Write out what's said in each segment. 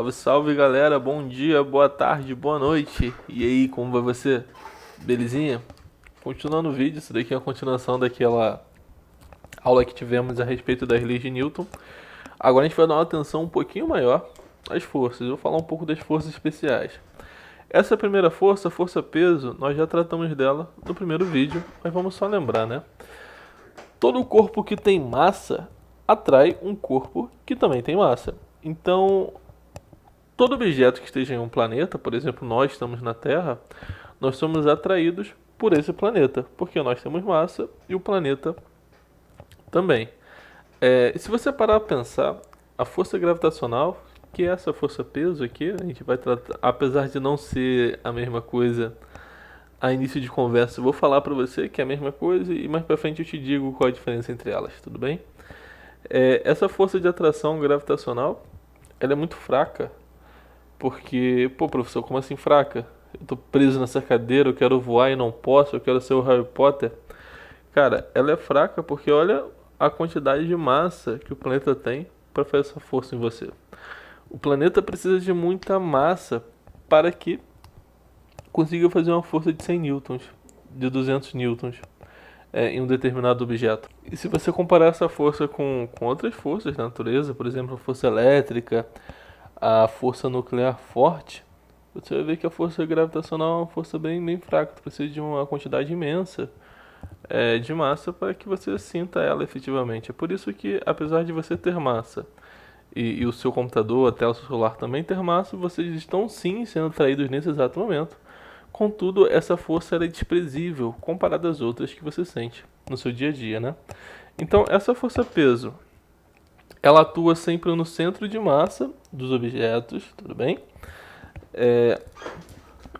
Salve, salve galera, bom dia, boa tarde, boa noite. E aí, como vai você? Belezinha? Continuando o vídeo, isso daqui é a continuação daquela aula que tivemos a respeito das leis de Newton. Agora a gente vai dar uma atenção um pouquinho maior às forças. Eu vou falar um pouco das forças especiais. Essa primeira força, força-peso, nós já tratamos dela no primeiro vídeo, mas vamos só lembrar, né? Todo corpo que tem massa atrai um corpo que também tem massa. Então, todo objeto que esteja em um planeta, por exemplo, nós estamos na Terra, nós somos atraídos por esse planeta, porque nós temos massa e o planeta também. Se você parar para pensar, a força gravitacional, que é essa força-peso aqui, a gente vai tratar, apesar de não ser a mesma coisa a início de conversa, eu vou falar para você que é a mesma coisa e mais para frente eu te digo qual a diferença entre elas, tudo bem? Essa força de atração gravitacional, ela é muito fraca. Porque, pô, professor, como assim fraca? Eu tô preso nessa cadeira, eu quero voar e não posso, eu quero ser o Harry Potter. Cara, ela é fraca porque olha a quantidade de massa que o planeta tem para fazer essa força em você. O planeta precisa de muita massa para que consiga fazer uma força de 100 newtons, de 200 newtons em um determinado objeto. E se você comparar essa força com outras forças da natureza, por exemplo, a força elétrica, a força nuclear forte, você vai ver que a força gravitacional é uma força bem fraca. Você precisa de uma quantidade imensa de massa para que você sinta ela efetivamente. É por isso que, apesar de você ter massa e o seu computador, a tela celular também ter massa, vocês estão sim sendo atraídos nesse exato momento. Contudo, essa força é desprezível comparada às outras que você sente no seu dia a dia, né? Então, essa força-peso, ela atua sempre no centro de massa dos objetos, tudo bem?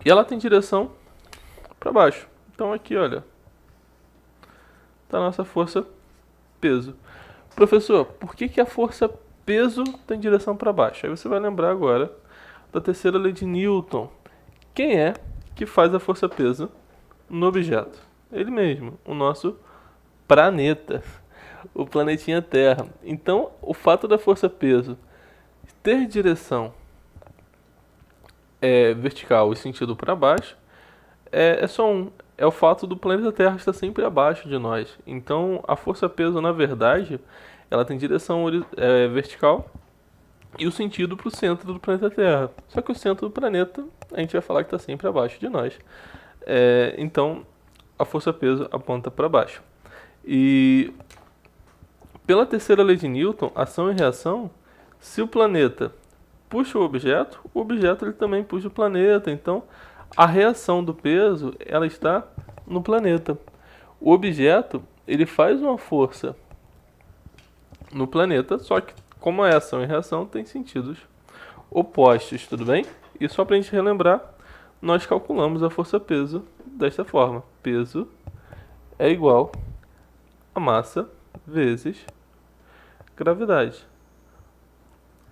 E ela tem direção para baixo. Então aqui, olha, tá a nossa força-peso. Professor, por que a força-peso tem direção para baixo? Aí você vai lembrar agora da terceira lei de Newton. Quem é que faz a força-peso no objeto? Ele mesmo, o nosso planeta, o planetinha Terra. Então, o fato da força-peso ter direção vertical e sentido para baixo é só um. É o fato do planeta Terra estar sempre abaixo de nós. Então, a força-peso, na verdade, ela tem direção vertical e o sentido para o centro do planeta Terra. Só que o centro do planeta, a gente vai falar que está sempre abaixo de nós. Então, a força-peso aponta para baixo. E pela terceira lei de Newton, ação e reação, se o planeta puxa o objeto ele também puxa o planeta. Então, a reação do peso, ela está no planeta. O objeto, ele faz uma força no planeta, só que como é ação e reação, tem sentidos opostos, tudo bem? E só para a gente relembrar, nós calculamos a força-peso desta forma. Peso é igual a massa vezes gravidade.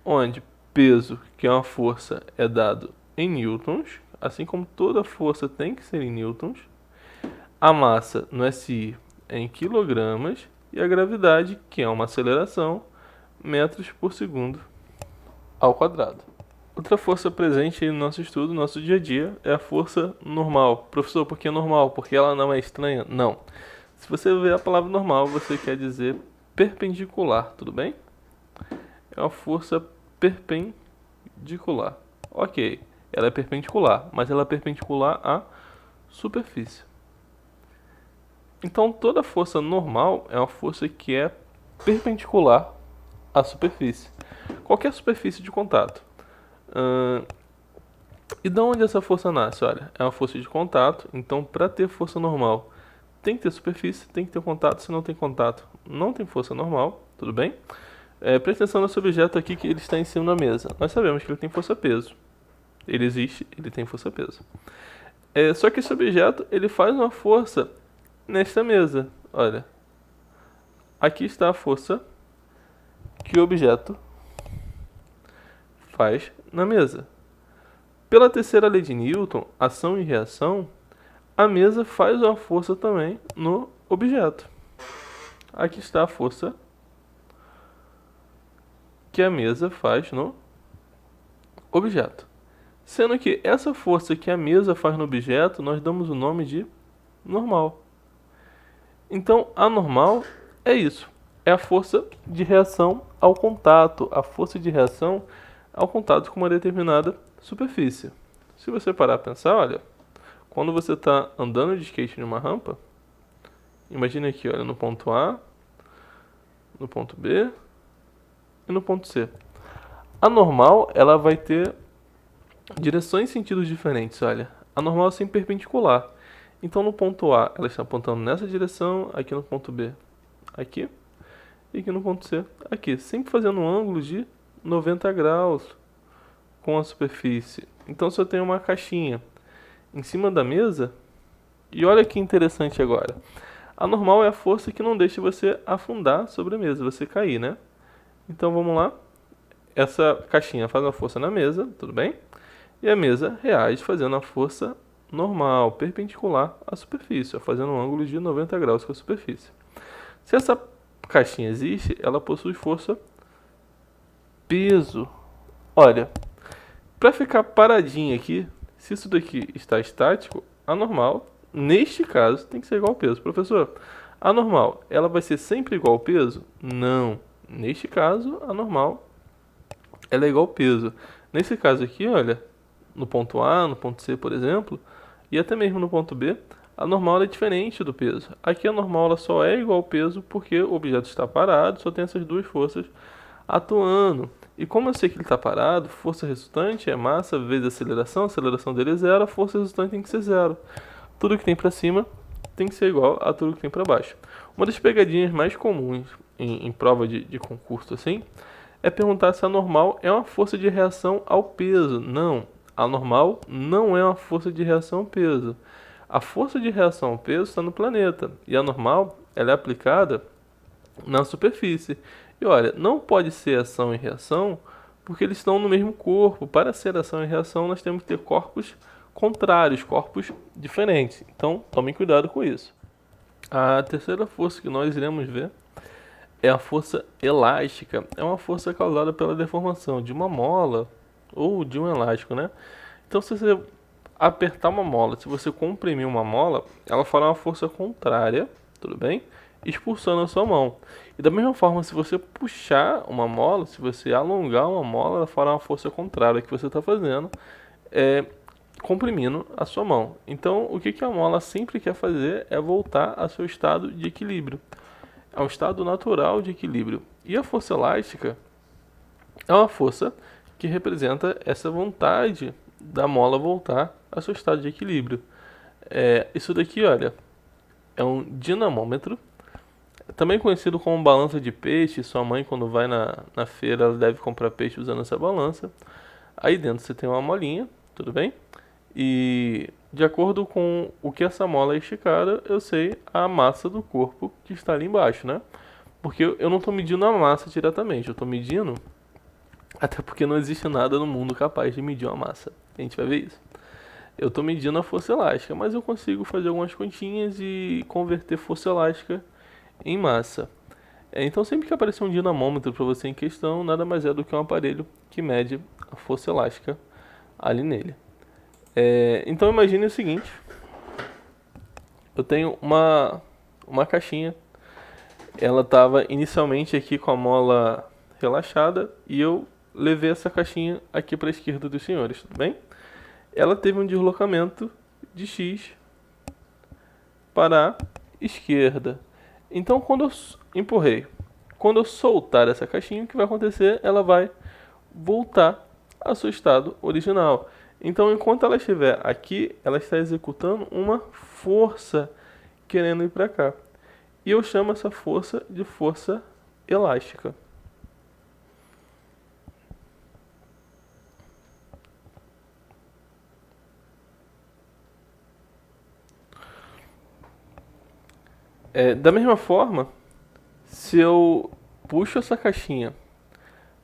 Onde peso, que é uma força, é dado em newtons, assim como toda força tem que ser em newtons. A massa no SI é em quilogramas e a gravidade, que é uma aceleração, metros por segundo ao quadrado. Outra força presente aí no nosso estudo, no nosso dia a dia, é a força normal. Professor, por que normal? Porque ela não é estranha? Não. Se você ver a palavra normal, você quer dizer perpendicular, tudo bem? É uma força perpendicular. Ok, ela é perpendicular, mas ela é perpendicular à superfície. Então toda força normal é uma força que é perpendicular à superfície. Qualquer superfície de contato. E de onde essa força nasce? Olha, é uma força de contato, então para ter força normal tem que ter superfície, tem que ter contato. Se não tem contato, não tem força normal, tudo bem? Presta atenção nesse objeto aqui que ele está em cima da mesa. Nós sabemos que ele tem força-peso. Ele existe, ele tem força-peso. Só que esse objeto, ele faz uma força nesta mesa. Olha, aqui está a força que o objeto faz na mesa. Pela terceira lei de Newton, ação e reação, a mesa faz uma força também no objeto. Aqui está a força que a mesa faz no objeto. Sendo que essa força que a mesa faz no objeto, nós damos o nome de normal. Então, a normal é isso. É a força de reação ao contato. A força de reação ao contato com uma determinada superfície. Se você parar a pensar, olha, quando você está andando de skate numa rampa, imagine aqui, olha, no ponto A, no ponto B e no ponto C. A normal, ela vai ter direções e sentidos diferentes, olha. A normal é sempre perpendicular. Então no ponto A, ela está apontando nessa direção, aqui no ponto B, aqui, e aqui no ponto C, aqui. Sempre fazendo um ângulo de 90 graus com a superfície. Então se eu tenho uma caixinha em cima da mesa, e olha que interessante agora. A normal é a força que não deixa você afundar sobre a mesa, você cair, né? Então vamos lá. Essa caixinha faz uma força na mesa, tudo bem? E a mesa reage fazendo a força normal, perpendicular à superfície, fazendo um ângulo de 90 graus com a superfície. Se essa caixinha existe, ela possui força peso. Olha, para ficar paradinho aqui, se isso daqui está estático, a normal, neste caso, tem que ser igual ao peso. Professor, a normal, ela vai ser sempre igual ao peso? Não. Neste caso, a normal, ela é igual ao peso. Nesse caso aqui, olha, no ponto A, no ponto C, por exemplo, e até mesmo no ponto B, a normal é diferente do peso. Aqui a normal ela só é igual ao peso porque o objeto está parado, só tem essas duas forças atuando. E como eu sei que ele está parado, força resultante é massa vezes aceleração, a aceleração dele é zero, a força resultante tem que ser zero. Tudo que tem para cima tem que ser igual a tudo que tem para baixo. Uma das pegadinhas mais comuns em prova de concurso assim, é perguntar se a normal é uma força de reação ao peso. Não, a normal não é uma força de reação ao peso. A força de reação ao peso está no planeta, e a normal ela é aplicada na superfície. E olha, não pode ser ação e reação, porque eles estão no mesmo corpo. Para ser ação e reação, nós temos que ter corpos contrários, corpos diferentes. Então, tomem cuidado com isso. A terceira força que nós iremos ver é a força elástica. É uma força causada pela deformação de uma mola ou de um elástico, né? Então, se você apertar uma mola, se você comprimir uma mola, ela fará uma força contrária, tudo bem? Expulsando a sua mão. E da mesma forma, se você puxar uma mola, se você alongar uma mola, ela fará uma força contrária que você está fazendo, comprimindo a sua mão. Então, o que a mola sempre quer fazer é voltar ao seu estado de equilíbrio. É um estado natural de equilíbrio. E a força elástica é uma força que representa essa vontade da mola voltar ao seu estado de equilíbrio. Isso daqui, olha, é um dinamômetro, também conhecido como balança de peixe. Sua mãe, quando vai na feira, ela deve comprar peixe usando essa balança. Aí dentro você tem uma molinha, tudo bem? E de acordo com o que essa mola é esticada, eu sei a massa do corpo que está ali embaixo, né? Porque eu não estou medindo a massa diretamente, eu estou medindo, até porque não existe nada no mundo capaz de medir uma massa. A gente vai ver isso. Eu estou medindo a força elástica, mas eu consigo fazer algumas continhas e converter força elástica em massa. Então sempre que aparecer um dinamômetro para você em questão, nada mais é do que um aparelho que mede a força elástica ali nele. Então imagine o seguinte: eu tenho uma caixinha, ela estava inicialmente aqui com a mola relaxada e eu levei essa caixinha aqui para a esquerda dos senhores, tudo bem? Ela teve um deslocamento de X para a esquerda. Então quando eu empurrei, quando eu soltar essa caixinha, o que vai acontecer? Ela vai voltar ao seu estado original. Então, enquanto ela estiver aqui, ela está executando uma força querendo ir para cá. E eu chamo essa força de força elástica. Da mesma forma, se eu puxo essa caixinha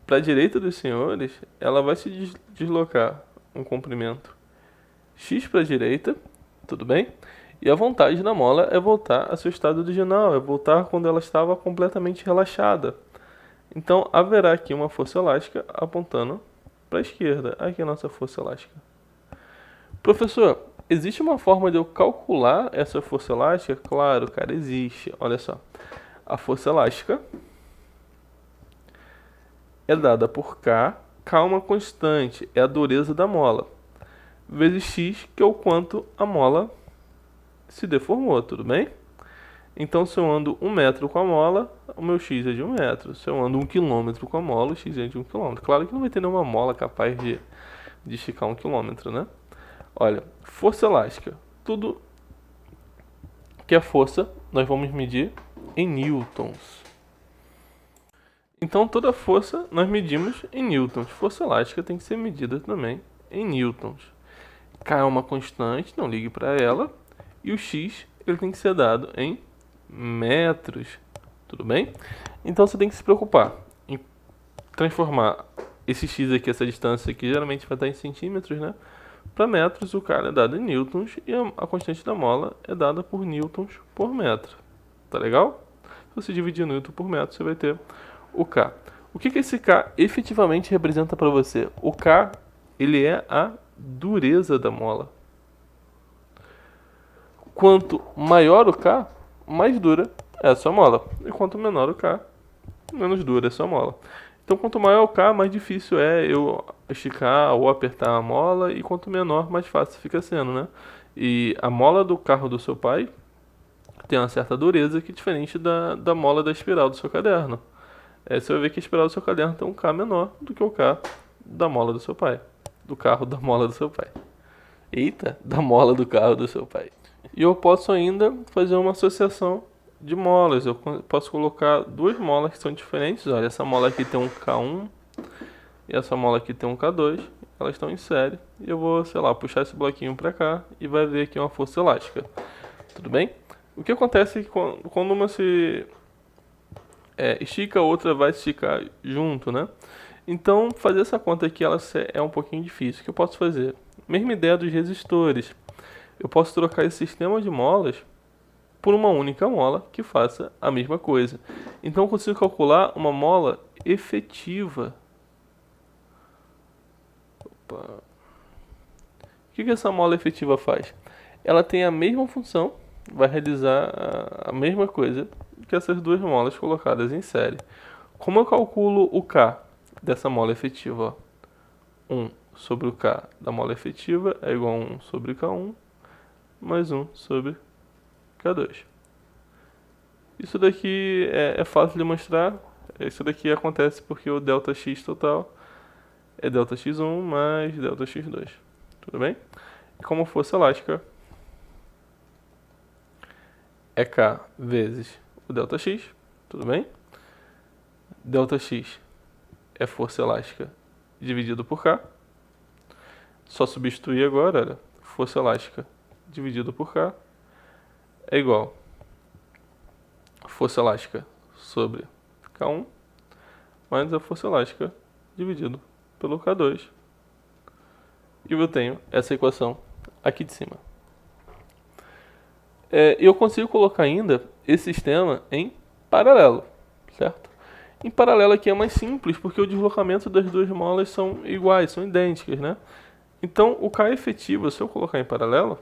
para a direita dos senhores, ela vai se deslocar um comprimento X para a direita, tudo bem? E a vontade da mola é voltar ao seu estado original, é voltar quando ela estava completamente relaxada. Então haverá aqui uma força elástica apontando para a esquerda. Aqui é a nossa força elástica. Professor, existe uma forma de eu calcular essa força elástica? Claro, cara, existe. Olha só. A força elástica é dada por K. K é uma constante, é a dureza da mola. Vezes X, que é o quanto a mola se deformou, tudo bem? Então, se eu ando 1 metro com a mola, o meu X é de 1 metro. Se eu ando 1 quilômetro com a mola, o X é de 1 quilômetro. Claro que não vai ter nenhuma mola capaz de esticar 1 quilômetro, né? Olha, força elástica. Tudo que é força, nós vamos medir em newtons. Então, toda força nós medimos em newtons. Força elástica tem que ser medida também em newtons. K é uma constante, não ligue para ela. E o X ele tem que ser dado em metros. Tudo bem? Então, você tem que se preocupar em transformar esse X aqui, essa distância aqui, geralmente vai estar em centímetros, né? Para metros, o K é dado em newtons e a constante da mola é dada por newtons por metro. Tá legal? Se você dividir newton por metro, você vai ter o K. O que esse K efetivamente representa para você? O K, ele é a dureza da mola. Quanto maior o K, mais dura é a sua mola. E quanto menor o K, menos dura é a sua mola. Então, quanto maior o K, mais difícil é eu esticar ou apertar a mola. E quanto menor, mais fácil fica sendo, né? E a mola do carro do seu pai tem uma certa dureza que é diferente da mola da espiral do seu caderno. Você vai ver que a espiral do seu caderno tem um K menor do que o K da mola do seu pai. Do carro da mola do seu pai. Eita, da mola do carro do seu pai. E eu posso ainda fazer uma associação de molas. Eu posso colocar duas molas que são diferentes. Olha, essa mola aqui tem um K1 e essa mola aqui tem um K2. Elas estão em série. E eu vou, sei lá, puxar esse bloquinho para cá e vai ver aqui uma força elástica. Tudo bem? O que acontece é que quando uma se estica, a outra vai esticar junto, né? Então, fazer essa conta aqui ela é um pouquinho difícil. O que eu posso fazer? Mesma ideia dos resistores. Eu posso trocar esse sistema de molas por uma única mola que faça a mesma coisa. Então, eu consigo calcular uma mola efetiva. Opa. O que essa mola efetiva faz? Ela tem a mesma função, vai realizar a mesma coisa que essas duas molas colocadas em série. Como eu calculo o K dessa mola efetiva? 1 sobre o K da mola efetiva é igual a 1 sobre K1 mais 1 sobre K2. Isso daqui é fácil de mostrar. Isso daqui acontece porque o ΔX total é ΔX1 mais ΔX2. Tudo bem? E como força elástica é K vezes o ΔX. Tudo bem? ΔX é força elástica dividido por K. Só substituir agora, olha, força elástica dividido por K é igual a força elástica sobre K1 mais a força elástica dividido pelo K2. E eu tenho essa equação aqui de cima. Eu consigo colocar ainda esse sistema em paralelo, certo? Em paralelo aqui é mais simples, porque o deslocamento das duas molas são iguais, são idênticas, né? Então, o K efetivo, se eu colocar em paralelo,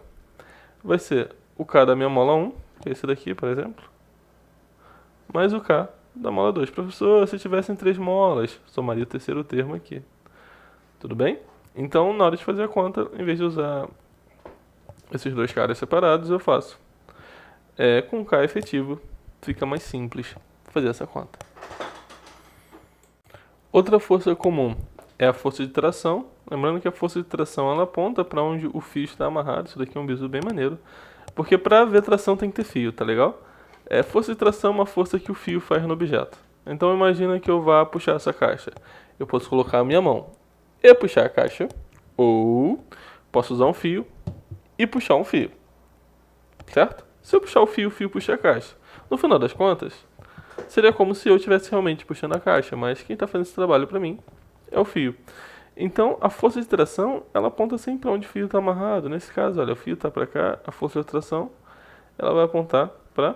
vai ser o K da minha mola 1, que é esse daqui, por exemplo, mais o K da mola 2. Professor, se tivessem 3 molas, somaria o terceiro termo aqui. Tudo bem? Então, na hora de fazer a conta, em vez de usar esses dois caras separados, eu faço com K efetivo, fica mais simples fazer essa conta. Outra força comum é a força de tração. Lembrando que a força de tração ela aponta para onde o fio está amarrado. Isso daqui é um bizu bem maneiro. Porque para ver tração tem que ter fio, tá legal? Força de tração é uma força que o fio faz no objeto. Então imagina que eu vá puxar essa caixa. Eu posso colocar a minha mão e puxar a caixa. Ou posso usar um fio e puxar um fio. Certo? Se eu puxar o fio puxa a caixa. No final das contas, seria como se eu estivesse realmente puxando a caixa, mas quem está fazendo esse trabalho para mim é o fio. Então, a força de tração, ela aponta sempre para onde o fio está amarrado. Nesse caso, olha, o fio está para cá, a força de tração, ela vai apontar para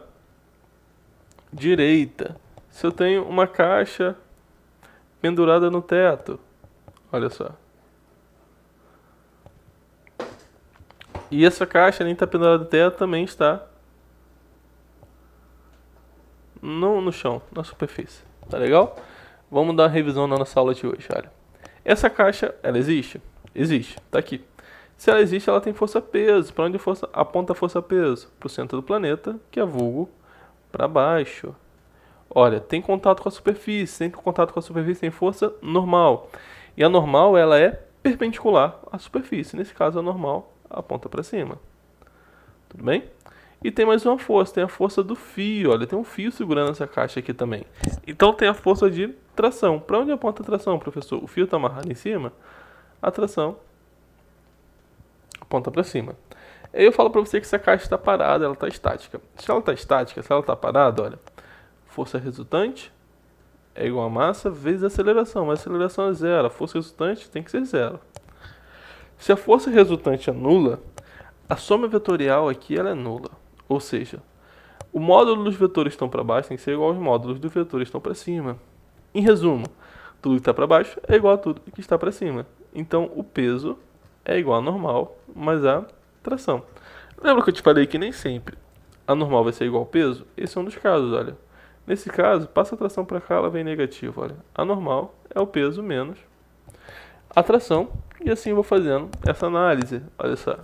direita. Se eu tenho uma caixa pendurada no teto, olha só, E essa caixa nem está pendurada no teto, também está no chão, na superfície. Tá legal? Vamos dar uma revisão na nossa aula de hoje, olha. Essa caixa, ela existe? Existe, tá aqui. Se ela existe, ela tem força-peso. Para onde aponta a força-peso? Para o centro do planeta, que é vulgo para baixo. Olha, tem contato com a superfície. Tem contato com a superfície, tem força normal. E a normal, ela é perpendicular à superfície. Nesse caso, a normal aponta para cima. Tudo bem? E tem mais uma força, tem a força do fio. Olha, tem um fio segurando essa caixa aqui também. Então tem a força de tração. Para onde aponta a tração, professor? O fio está amarrado em cima? A tração aponta para cima. Aí eu falo para você que essa caixa está parada, ela está estática. Se ela está estática, se ela está parada, olha, força resultante é igual a massa vezes a aceleração. Mas a aceleração é zero, a força resultante tem que ser zero. Se a força resultante é nula, a soma vetorial aqui ela é nula. Ou seja, o módulo dos vetores estão para baixo tem que ser igual aos módulos dos vetores estão para cima. Em resumo, tudo que está para baixo é igual a tudo que está para cima. Então o peso é igual a normal mais a tração. Lembra que eu te falei que nem sempre a normal vai ser igual ao peso? Esse é um dos casos, olha. Nesse caso, passa a tração para cá, ela vem negativa, olha. A normal é o peso menos a tração. E assim eu vou fazendo essa análise, olha só.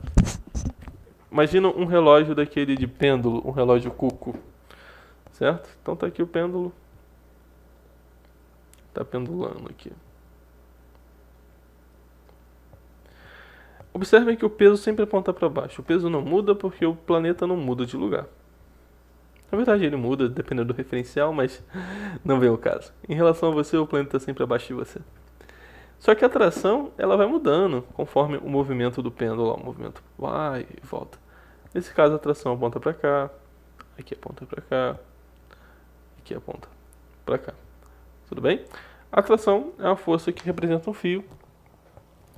Imagina um relógio daquele de pêndulo, um relógio cuco, certo? Então tá aqui o pêndulo, tá pendulando aqui. Observem que o peso sempre aponta para baixo. O peso não muda porque o planeta não muda de lugar. Na verdade ele muda dependendo do referencial, mas não vem o caso. Em relação a você, o planeta está sempre abaixo de você. Só que a tração, ela vai mudando conforme o movimento do pêndulo. Ó, o movimento vai e volta. Nesse caso, a tração aponta para cá, aqui aponta para cá, aqui aponta para cá. Tudo bem? A tração é uma força que representa um fio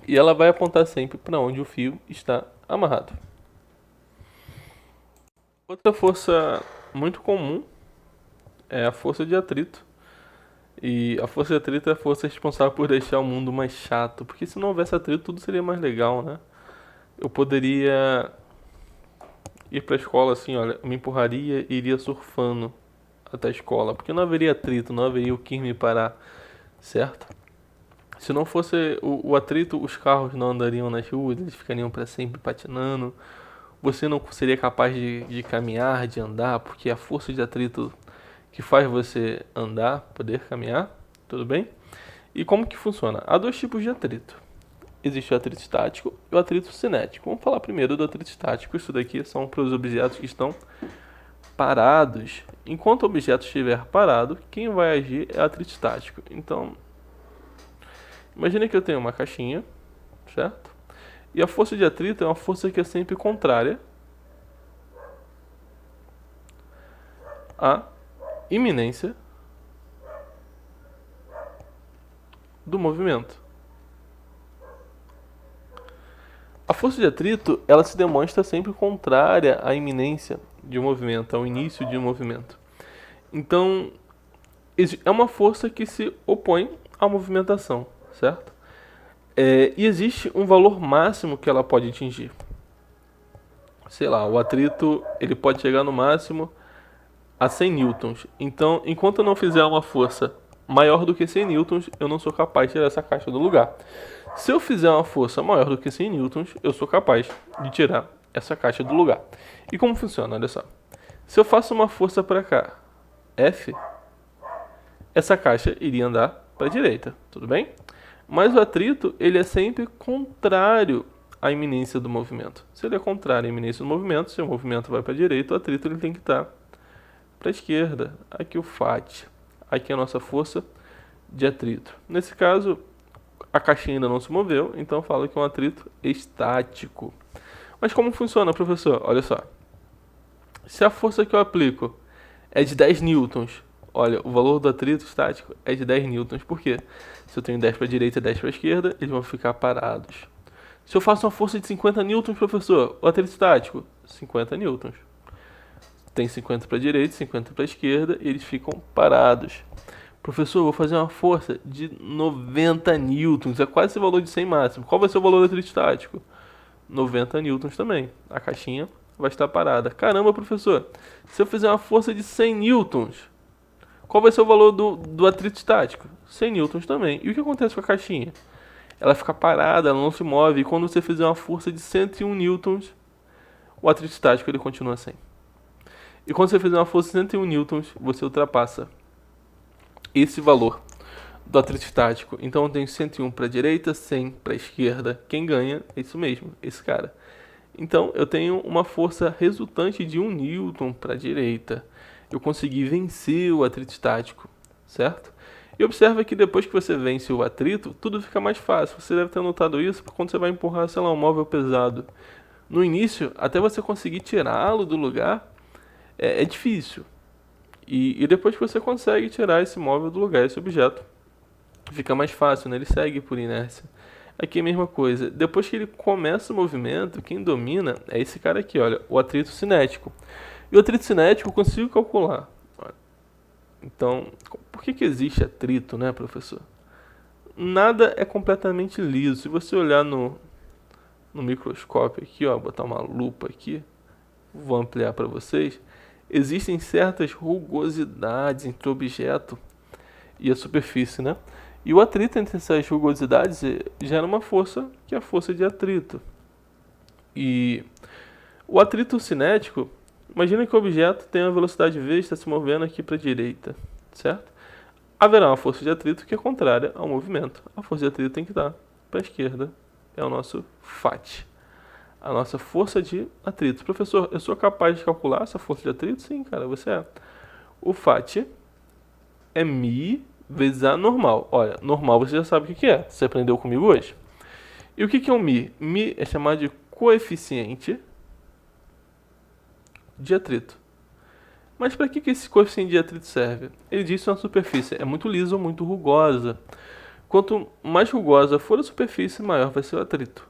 e ela vai apontar sempre para onde o fio está amarrado. Outra força muito comum é a força de atrito. E a força de atrito é a força responsável por deixar o mundo mais chato. Porque se não houvesse atrito, tudo seria mais legal, né? Eu poderia ir pra escola assim, olha, eu me empurraria e iria surfando até a escola. Porque não haveria atrito, não haveria o que me parar, certo? Se não fosse o atrito, os carros não andariam nas ruas, eles ficariam para sempre patinando. Você não seria capaz de caminhar, de andar, porque a força de atrito que faz você andar, poder caminhar, tudo bem? E como que funciona? Há dois tipos de atrito. Existe o atrito estático e o atrito cinético. Vamos falar primeiro do atrito estático. Isso daqui são para os objetos que estão parados. Enquanto o objeto estiver parado, quem vai agir é o atrito estático. Então, imagine que eu tenho uma caixinha, certo? E a força de atrito é uma força que é sempre contrária à iminência do movimento. A força de atrito, ela se demonstra sempre contrária à iminência de um movimento, ao início de um movimento. Então, é uma força que se opõe à movimentação, certo? E existe um valor máximo que ela pode atingir. Sei lá, o atrito ele pode chegar no máximo a 100 newtons. Então, enquanto eu não fizer uma força maior do que 100 newtons, eu não sou capaz de tirar essa caixa do lugar. Se eu fizer uma força maior do que 100 newtons, eu sou capaz de tirar essa caixa do lugar. E como funciona? Olha só. Se eu faço uma força para cá, F, essa caixa iria andar para a direita, tudo bem? Mas o atrito, ele é sempre contrário à iminência do movimento. Se ele é contrário à iminência do movimento, se o movimento vai para a direita, o atrito ele tem que estar para a esquerda. Aqui o FAT. Aqui é a nossa força de atrito. Nesse caso, a caixinha ainda não se moveu, então eu falo que é um atrito estático. Mas como funciona, professor? Olha só. Se a força que eu aplico é de 10 newtons, olha, o valor do atrito estático é de 10 newtons. Por quê? Se eu tenho 10 para a direita e 10 para a esquerda, eles vão ficar parados. Se eu faço uma força de 50 newtons, professor, o atrito estático, 50 newtons. Tem 50 para a direita, 50 para a esquerda, e eles ficam parados. Professor, eu vou fazer uma força de 90 newtons, é quase esse valor de 100 máximo. Qual vai ser o valor do atrito estático? 90 newtons também. A caixinha vai estar parada. Caramba, professor, se eu fizer uma força de 100 newtons, qual vai ser o valor do atrito estático? 100 newtons também. E o que acontece com a caixinha? Ela fica parada, ela não se move. E quando você fizer uma força de 101 newtons, o atrito estático ele continua 100. E quando você fizer uma força de 101 newtons, você ultrapassa esse valor do atrito estático. Então eu tenho 101 para a direita, 100 para a esquerda. Quem ganha é isso mesmo, esse cara. Então eu tenho uma força resultante de 1 newton para a direita. Eu consegui vencer o atrito estático, certo? E observa que depois que você vence o atrito, tudo fica mais fácil. Você deve ter notado isso quando você vai empurrar, sei lá, um móvel pesado. No início, até você conseguir tirá-lo do lugar, é difícil. E depois que você consegue tirar esse móvel do lugar, esse objeto, fica mais fácil, né? Ele segue por inércia. Aqui é a mesma coisa. Depois que ele começa o movimento, quem domina é esse cara aqui, olha, o atrito cinético. E o atrito cinético eu consigo calcular. Então, por que existe atrito, né, professor? Nada é completamente liso. Se você olhar no microscópio aqui, ó, botar uma lupa aqui, vou ampliar para vocês, existem certas rugosidades entre o objeto e a superfície, né? E o atrito entre essas rugosidades gera uma força, que é a força de atrito. E o atrito cinético, imagina que o objeto tem uma velocidade v e está se movendo aqui para a direita, certo? Haverá uma força de atrito que é contrária ao movimento. A força de atrito tem que estar para a esquerda. É o nosso Φ. A nossa força de atrito. Professor, eu sou capaz de calcular essa força de atrito? Sim, cara, você é. O Φ é μ vezes A normal. Olha, normal você já sabe o que é. Você aprendeu comigo hoje. E o que é o μ? μ é chamado de coeficiente de atrito. Mas para que esse coeficiente de atrito serve? Ele diz que uma superfície é muito lisa ou muito rugosa. Quanto mais rugosa for a superfície, maior vai ser o atrito.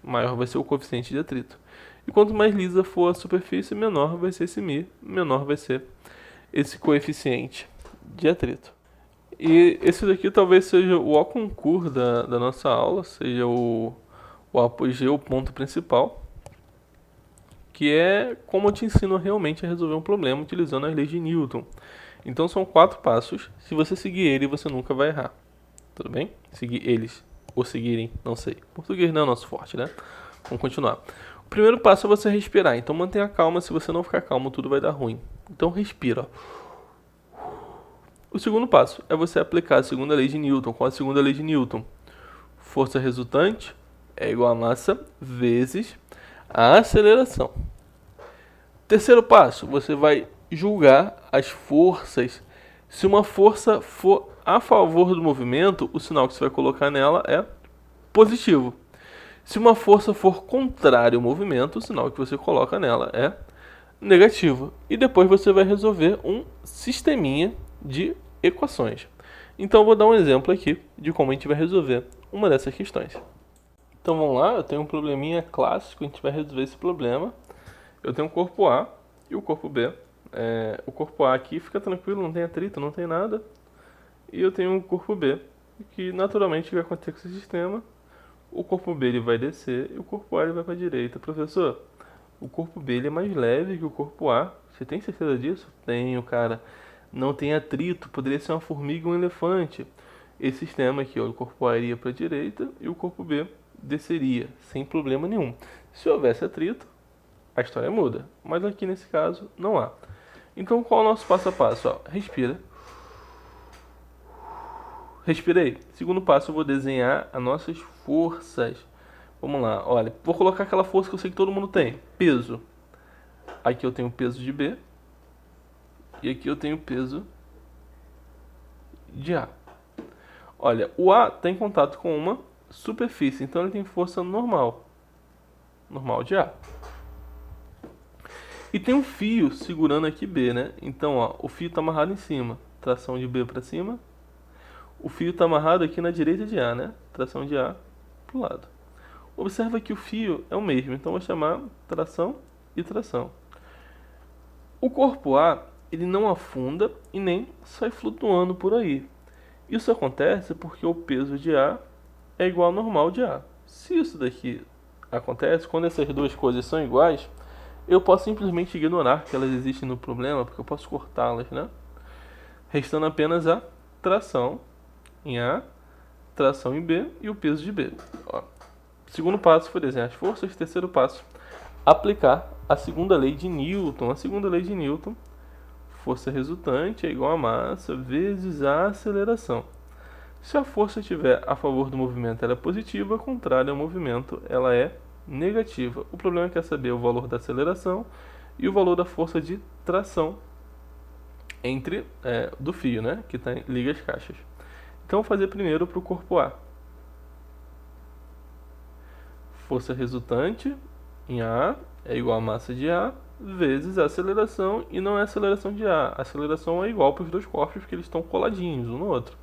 Maior vai ser o coeficiente de atrito. E quanto mais lisa for a superfície, menor vai ser esse μ, menor vai ser esse coeficiente de atrito. E esse daqui talvez seja o ó concurso da nossa aula, seja o apogeu, o ponto principal, que é como eu te ensino realmente a resolver um problema utilizando as leis de Newton. Então são 4 passos, se você seguir ele, você nunca vai errar. Tudo bem? Seguir eles, ou seguirem, não sei. Português não é nosso forte, né? Vamos continuar. O primeiro passo é você respirar, então mantenha calma, se você não ficar calmo, tudo vai dar ruim. Então respira. O segundo passo é você aplicar a segunda lei de Newton. Qual é a segunda lei de Newton? Força resultante é igual a massa vezes a aceleração. Terceiro passo, você vai julgar as forças. Se uma força for a favor do movimento, o sinal que você vai colocar nela é positivo. Se uma força for contrária ao movimento, o sinal que você coloca nela é negativo. E depois você vai resolver um sisteminha de equações. Então eu vou dar um exemplo aqui de como a gente vai resolver uma dessas questões. Então vamos lá, eu tenho um probleminha clássico, a gente vai resolver esse problema. Eu tenho o corpo A e o corpo B. O corpo A aqui fica tranquilo, não tem atrito, não tem nada. E eu tenho o corpo B, que naturalmente vai acontecer com esse sistema. O corpo B ele vai descer e o corpo A ele vai para a direita. Professor, o corpo B ele é mais leve que o corpo A. Você tem certeza disso? Tenho, cara. Não tem atrito, poderia ser uma formiga ou um elefante. Esse sistema aqui, ó, o corpo A iria para a direita e o corpo B desceria, sem problema nenhum. Se houvesse atrito, a história muda. Mas aqui nesse caso, não há. Então qual é o nosso passo a passo? Ó, respira. Respirei. Segundo passo, eu vou desenhar as nossas forças. Vamos lá, olha, vou colocar aquela força que eu sei que todo mundo tem. Peso. Aqui eu tenho o peso de B. E aqui eu tenho o peso de A. Olha, o A está em contato com uma superfície, então ele tem força normal. Normal de A. E tem um fio segurando aqui B, né? Então, ó, o fio está amarrado em cima. Tração de B para cima. O fio está amarrado aqui na direita de A, né? Tração de A para o lado. Observa que o fio é o mesmo, então vou chamar tração e tração. O corpo A, ele não afunda e nem sai flutuando por aí. Isso acontece porque o peso de A é igual ao normal de A. Se isso daqui acontece quando essas duas coisas são iguais, eu posso simplesmente ignorar que elas existem no problema, porque eu posso cortá-las, né? Restando apenas a tração em A, tração em B e o peso de B. Ó. Segundo passo, por exemplo, as forças. Terceiro passo, aplicar a segunda lei de Newton. A segunda lei de Newton, força resultante é igual a massa vezes a aceleração. Se a força estiver a favor do movimento, ela é positiva, contrária ao movimento, ela é negativa. O problema é que é saber o valor da aceleração e o valor da força de tração do fio, né, que liga as caixas. Então, vou fazer primeiro para o corpo A. Força resultante em A é igual a massa de A vezes a aceleração, e não é a aceleração de A. A aceleração é igual para os dois corpos, porque eles estão coladinhos um no outro.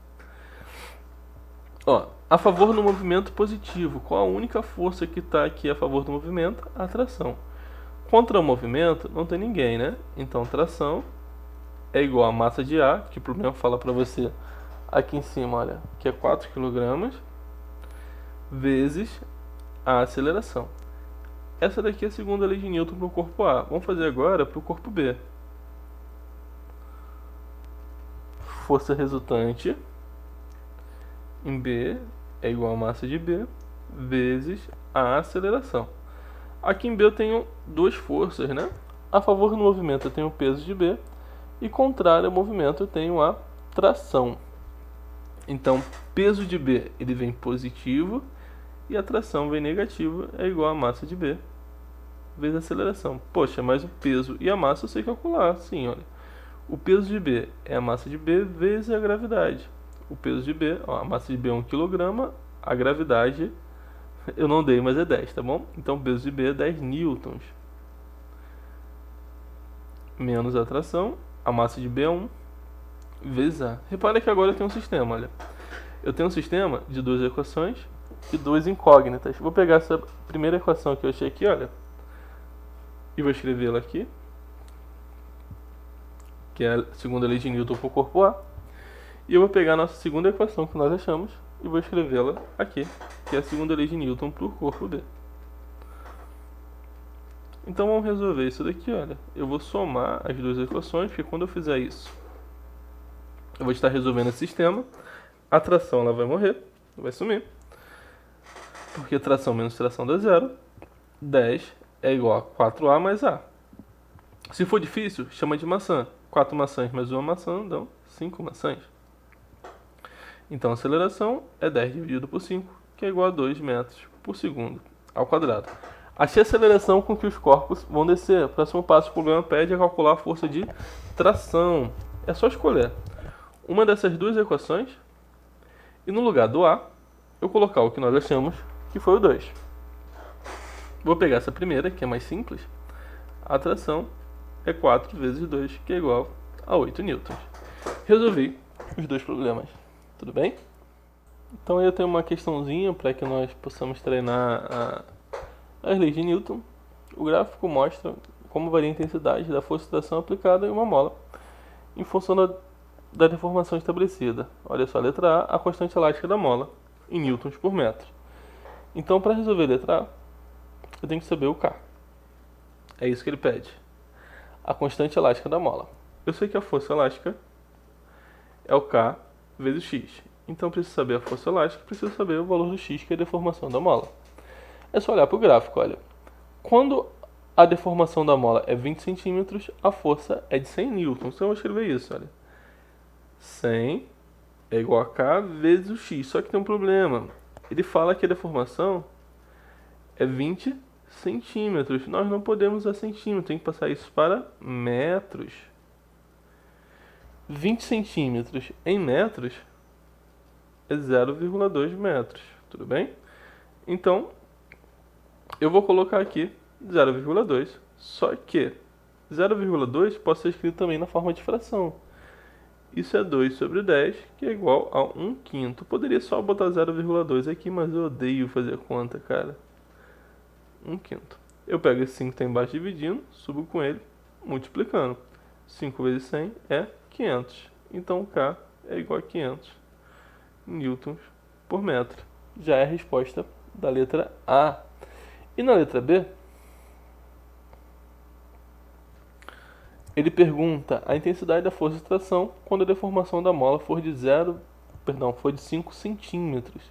Ó, a favor do movimento positivo. Qual a única força que está aqui a favor do movimento? A tração. Contra o movimento, não tem ninguém, né? Então, tração é igual a massa de A, que o problema fala para você aqui em cima, olha, que é 4 kg, vezes a aceleração. Essa daqui é a segunda lei de Newton para o corpo A. Vamos fazer agora para o corpo B. Força resultante em B é igual a massa de B vezes a aceleração. Aqui em B eu tenho duas forças, né? A favor do movimento eu tenho o peso de B e contrário ao movimento eu tenho a tração. Então, peso de B ele vem positivo e a tração vem negativa, é igual a massa de B vezes a aceleração. Poxa, mas o peso e a massa eu sei calcular. Sim, olha. O peso de B é a massa de B vezes a gravidade. O peso de B, ó, a massa de B é 1 kg, a gravidade eu não dei, mas é 10, tá bom? Então o peso de B é 10 newtons. Menos a tração, a massa de B é 1 vezes A. Repara que agora eu tenho um sistema, olha. Eu tenho um sistema de duas equações e duas incógnitas. Vou pegar essa primeira equação que eu achei aqui, olha, e vou escrevê-la aqui, que é a segunda lei de Newton para o corpo A. E eu vou pegar a nossa segunda equação que nós achamos e vou escrevê-la aqui, que é a segunda lei de Newton para o corpo B. Então vamos resolver isso daqui, olha. Eu vou somar as duas equações, porque quando eu fizer isso, eu vou estar resolvendo esse sistema. A tração ela vai morrer, vai sumir, porque tração menos tração dá zero. 10 é igual a 4A mais A. Se for difícil, chama de maçã. 4 maçãs mais uma maçã dão 5 maçãs. Então a aceleração é 10 dividido por 5, que é igual a 2 metros por segundo ao quadrado. Achei a aceleração com que os corpos vão descer. O próximo passo, o problema pede é calcular a força de tração. É só escolher uma dessas duas equações e no lugar do A, eu colocar o que nós achamos que foi o 2. Vou pegar essa primeira, que é mais simples. A tração é 4 vezes 2, que é igual a 8 newtons. Resolvi os dois problemas. Tudo bem? Então aí eu tenho uma questãozinha para que nós possamos treinar as leis de Newton. O gráfico mostra como varia a intensidade da força de tração aplicada em uma mola em função da deformação estabelecida. Olha só, letra A constante elástica da mola em newtons por metro. Então, para resolver a letra A, eu tenho que saber o K. É isso que ele pede. A constante elástica da mola. Eu sei que a força elástica é o K vezes X. Então, preciso saber a força elástica, preciso saber o valor do X, que é a deformação da mola. É só olhar para o gráfico, olha. Quando a deformação da mola é 20 centímetros, a força é de 100 newtons. Então, eu vou escrever isso, olha. 100 é igual a K vezes o X. Só que tem um problema. Ele fala que a deformação é 20 centímetros. Nós não podemos usar centímetros, tem que passar isso para metros. 20 centímetros em metros é 0,2 metros. Tudo bem? Então, eu vou colocar aqui 0,2. Só que 0,2 pode ser escrito também na forma de fração. Isso é 2 sobre 10, que é igual a 1 quinto. Poderia só botar 0,2 aqui, mas eu odeio fazer conta, cara. 1 quinto. Eu pego esse 5 que está embaixo dividindo, subo com ele, multiplicando. 5 vezes 100 é 500. Então K é igual a 500 newtons por metro. Já é a resposta da letra A. E na letra B, ele pergunta a intensidade da força de tração quando a deformação da mola for de 5 centímetros,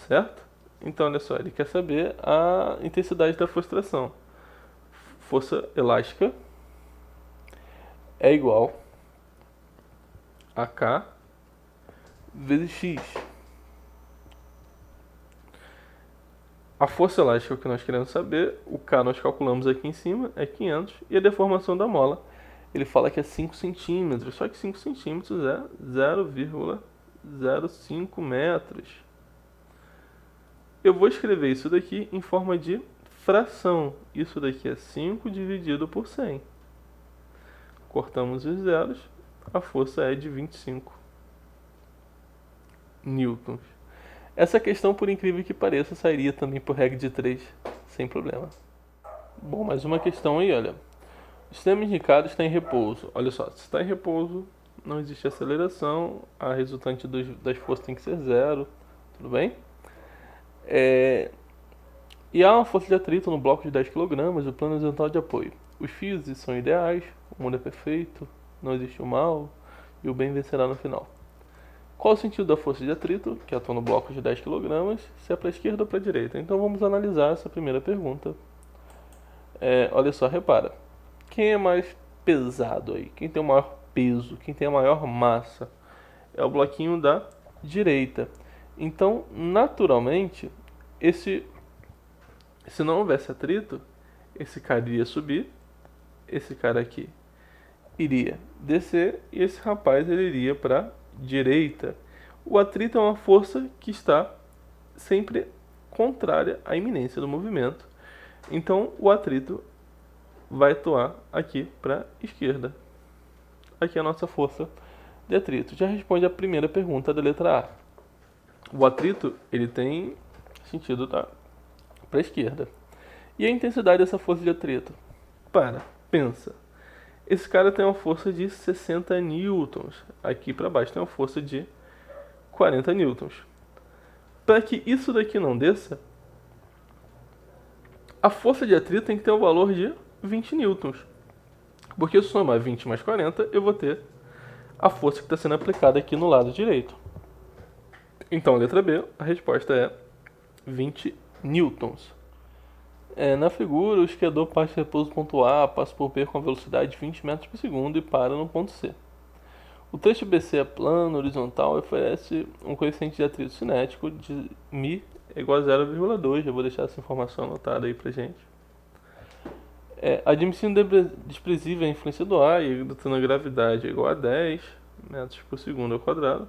certo? Então, olha só, ele quer saber a intensidade da força de tração. Força elástica é igual a K vezes X. A força elástica é o que nós queremos saber, o K nós calculamos aqui em cima, é 500, e a deformação da mola, ele fala que é 5 centímetros, só que 5 centímetros é 0,05 metros. Eu vou escrever isso daqui em forma de fração. Isso daqui é 5 dividido por 100. Cortamos os zeros, a força é de 25 newtons. Essa questão, por incrível que pareça, sairia também por regra de 3, sem problema. Bom, mais uma questão aí, olha. O sistema indicado está em repouso. Olha só, se está em repouso, não existe aceleração, a resultante das forças tem que ser zero, tudo bem? E há uma força de atrito no bloco de 10 kg, o plano horizontal de apoio. Os fios são ideais, o mundo é perfeito, não existe o mal e o bem vencerá no final. Qual o sentido da força de atrito, que atua no bloco de 10 kg, se é para a esquerda ou para a direita? Então vamos analisar essa primeira pergunta. Olha só, repara. Quem é mais pesado aí? Quem tem o maior peso? Quem tem a maior massa? É o bloquinho da direita. Então, naturalmente, se não houvesse atrito, esse cara iria subir, esse cara aqui iria descer e esse rapaz ele iria para a direita. O atrito é uma força que está sempre contrária à iminência do movimento. Então, o atrito vai atuar aqui para a esquerda. Aqui é a nossa força de atrito. Já responde a primeira pergunta da letra A. O atrito ele tem sentido para a esquerda. E a intensidade dessa força de atrito? Pensa. Esse cara tem uma força de 60 newtons. Aqui para baixo tem uma força de 40 newtons. Para que isso daqui não desça, a força de atrito tem que ter um valor de 20 newtons. Porque se eu somar 20 mais 40, eu vou ter a força que está sendo aplicada aqui no lado direito. Então, letra B, a resposta é 20 newtons. Na figura, o esquiador parte do repouso do ponto A, passa por B com a velocidade de 20 metros por segundo e para no ponto C. O trecho BC é plano, horizontal e oferece um coeficiente de atrito cinético de μ igual a 0,2. Eu vou deixar essa informação anotada aí pra gente. Admitindo desprezível a influência do ar e a gravidade é igual a 10 metros por segundo ao quadrado.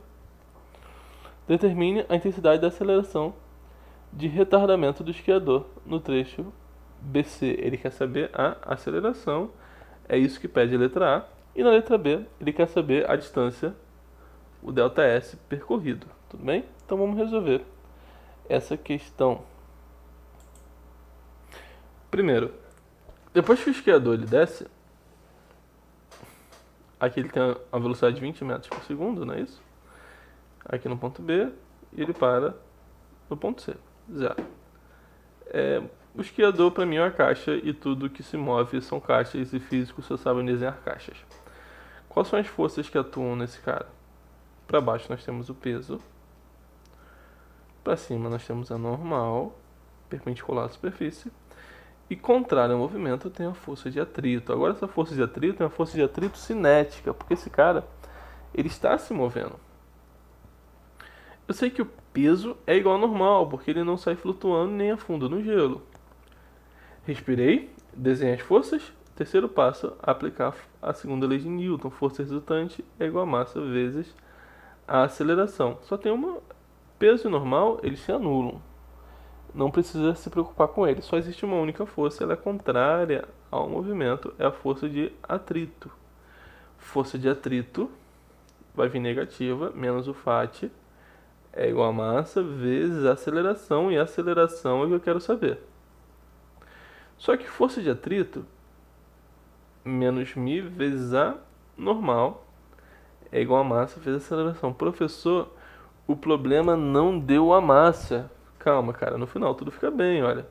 Determine a intensidade da aceleração de retardamento do esquiador no trecho BC. Ele quer saber a aceleração, é isso que pede a letra A. E na letra B, ele quer saber a distância, o ΔS percorrido. Tudo bem? Então vamos resolver essa questão. Primeiro, depois que o esquiador ele desce, aqui ele tem a velocidade de 20 metros por segundo, não é isso? Aqui no ponto B, e ele para no ponto C, 0. O esquiador para mim é uma caixa e tudo que se move são caixas e físicos só sabem desenhar caixas. Quais são as forças que atuam nesse cara? Para baixo nós temos o peso, para cima nós temos a normal, perpendicular à superfície, e contrário ao movimento tem a força de atrito. Agora essa força de atrito é uma força de atrito cinética, porque esse cara ele está se movendo. Eu sei que o peso é igual ao normal, porque ele não sai flutuando nem afunda no gelo. Respirei, desenhei as forças. Terceiro passo, aplicar a segunda lei de Newton. Força resultante é igual a massa vezes a aceleração. Só tem peso e normal, eles se anulam. Não precisa se preocupar com eles. Só existe uma única força, ela é contrária ao movimento, é a força de atrito. Força de atrito vai vir negativa, menos o φ é igual a massa vezes a aceleração, e a aceleração é o que eu quero saber. Só que força de atrito menos μ vezes a normal é igual a massa vezes a aceleração. Professor, o problema não deu a massa. Calma, cara, no final tudo fica bem, olha.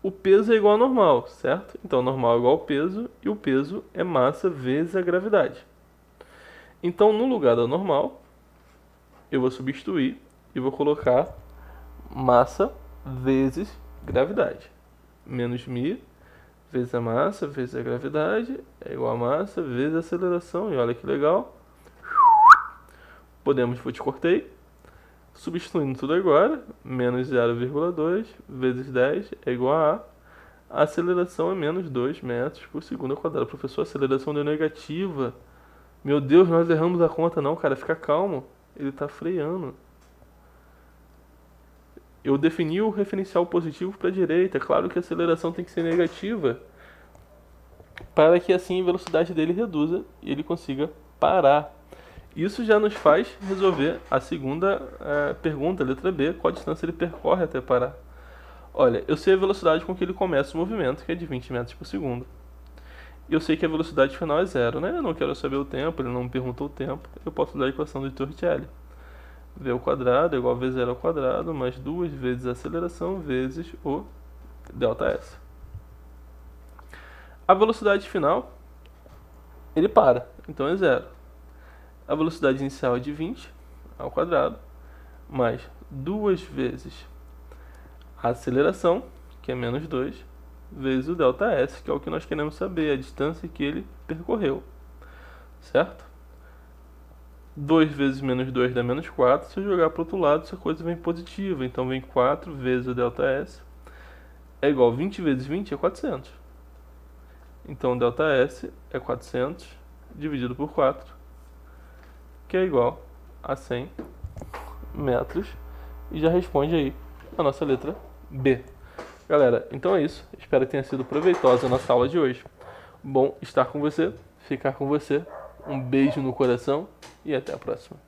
o peso é igual ao normal, certo? Então, o normal é igual ao peso, e o peso é massa vezes a gravidade. Então, no lugar da normal, eu vou substituir e vou colocar massa vezes gravidade. Menos μ vezes a massa vezes a gravidade é igual a massa vezes a aceleração. E olha que legal. Vou te cortei. Substituindo tudo agora, menos 0,2 vezes 10 é igual a aceleração é menos 2 metros por segundo ao quadrado. Professor, a aceleração deu negativa. Meu Deus, nós erramos a conta. Não, cara, fica calmo. Ele está freando. Eu defini o referencial positivo para a direita. Claro que a aceleração tem que ser negativa, para que assim a velocidade dele reduza e ele consiga parar. Isso já nos faz resolver a segunda pergunta, letra B, qual distância ele percorre até parar. Olha, eu sei a velocidade com que ele começa o movimento, que é de 20 metros por segundo. E eu sei que a velocidade final é zero, né? Eu não quero saber o tempo, ele não me perguntou o tempo. Eu posso usar a equação do Torricelli. V ao quadrado é igual a V0 ao quadrado, mais 2 vezes a aceleração, vezes o ΔS. A velocidade final, ele para, então é zero. A velocidade inicial é de 20 ao quadrado, mais 2 vezes a aceleração, que é menos 2, vezes o ΔS, que é o que nós queremos saber, a distância que ele percorreu, certo? 2 vezes menos 2 dá menos 4, se eu jogar para o outro lado, essa coisa vem positiva, então vem 4 vezes o ΔS, é igual a 20 vezes 20 é 400. Então, ΔS é 400 dividido por 4, que é igual a 100 metros. E já responde aí a nossa letra B. Galera, então é isso. Espero que tenha sido proveitosa a nossa aula de hoje. Bom estar com você, ficar com você. Um beijo no coração e até a próxima.